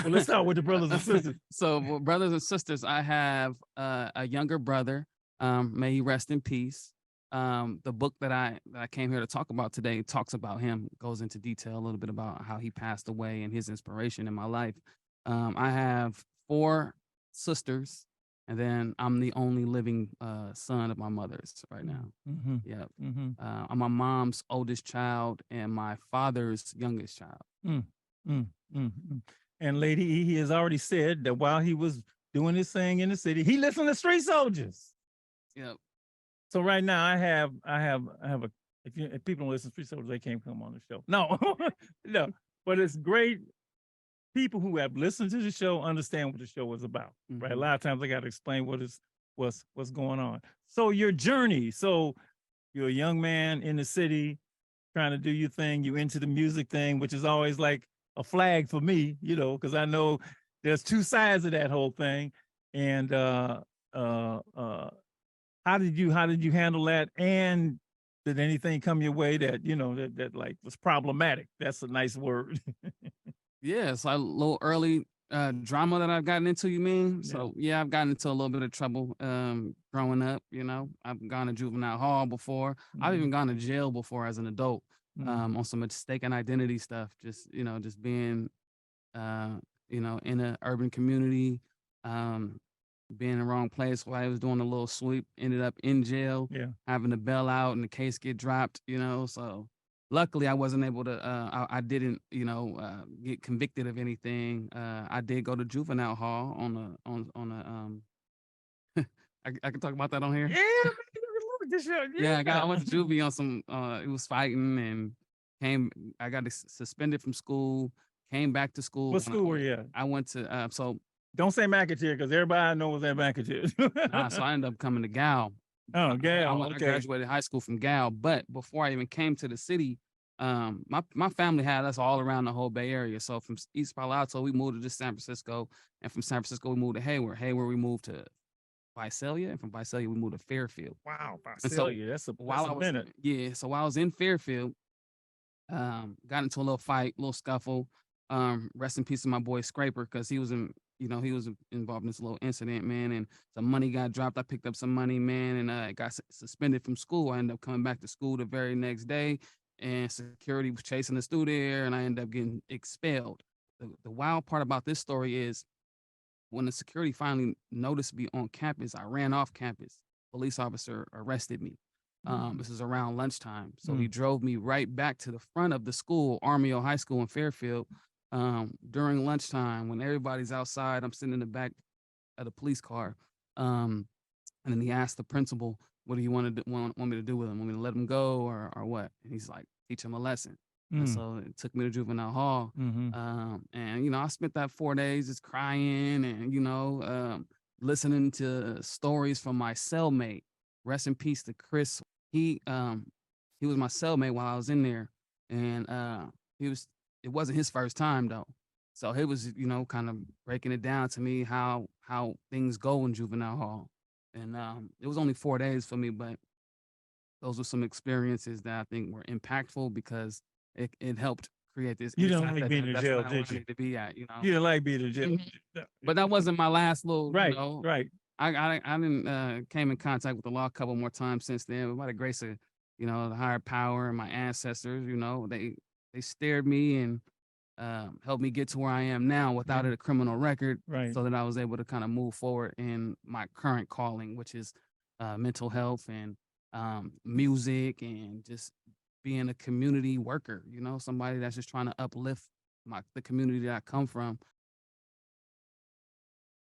Well, let's start with the brothers and sisters. So, well, brothers and sisters, I have a younger brother. May he rest in peace. The book that I came here to talk about today talks about him, goes into detail a little bit about how he passed away and his inspiration in my life. I have 4 sisters, and then I'm the only living son of my mother's right now. Mm-hmm. Yep. Mm-hmm. I'm my mom's oldest child and my father's youngest child. Mm, mm, mm, mm. And Lady E, he has already said that while he was doing his thing in the city, he listened to Street Soldiers. Yep. So right now I have a, if people don't listen to Street Soldiers, they can't come on the show. No, no, but it's great. People who have listened to the show understand what the show is about, right? A lot of times I got to explain what's going on. So your journey, so you're a young man in the city trying to do your thing, you into the music thing, which is always like a flag for me, you know, because I know there's 2 sides of that whole thing. And how did you handle that? And did anything come your way that, you know, that like was problematic? That's a nice word. Yeah, it's like a little early drama that I've gotten into, you mean? Yeah. So yeah, I've gotten into a little bit of trouble growing up, you know. I've gone to juvenile hall before. I've even gone to jail before as an adult on some mistaken identity stuff. Just, you know, just being you know, in an urban community, being in the wrong place while I was doing a little sweep, ended up in jail, having to bail out and the case get dropped, you know. So luckily I wasn't able to, I didn't, you know, get convicted of anything. I did go to juvenile hall on I can talk about that on here. Yeah, I went to juvie on some, it was fighting and I got suspended from school, came back to school. What school were you at? I went to, so. Don't say McAteer because everybody I know was at McAteer. So I ended up coming to Gal. Oh, Gal. I graduated high school from Gal, but before I even came to the city, my family had us all around the whole Bay Area. So from East Palo Alto, we moved to just San Francisco, and from San Francisco we moved to Hayward. Hayward we moved to Visalia, and from Visalia we moved to Fairfield. Wow, Visalia, so that's a minute. Yeah, so while I was in Fairfield, got into a little fight, a little scuffle. Rest in peace to my boy Scraper, because he was involved in this little incident, man, and some money got dropped. I picked up some money, man, and got suspended from school. I ended up coming back to school the very next day, and security was chasing us through there, and I ended up getting expelled. The wild part about this story is when the security finally noticed me on campus, I ran off campus. Police officer arrested me. This is around lunchtime. So he drove me right back to the front of the school, Armio High School in Fairfield. During lunchtime, when everybody's outside, I'm sitting in the back of the police car. And then he asked the principal, what do you want me to do with him? Want me to let him go or what? And he's like, teach him a lesson. And so it took me to juvenile hall. And, you know, I spent that 4 days just crying and, you know, listening to stories from my cellmate. Rest in peace to Chris. He was my cellmate while I was in there. And it wasn't his first time though. So it was, you know, kind of breaking it down to me how things go in juvenile hall. And it was only 4 days for me, but those were some experiences that I think were impactful because it helped create this. You didn't like being in jail, did you? To be at, you know. You didn't like being in jail. But that wasn't my last little, right, you know. right. I didn't came in contact with the law a couple more times since then. But by the grace of, you know, the higher power and my ancestors, you know, they steered me and helped me get to where I am now without a criminal record, right? So that I was able to kind of move forward in my current calling, which is mental health and music and just being a community worker. You know, somebody that's just trying to uplift the community that I come from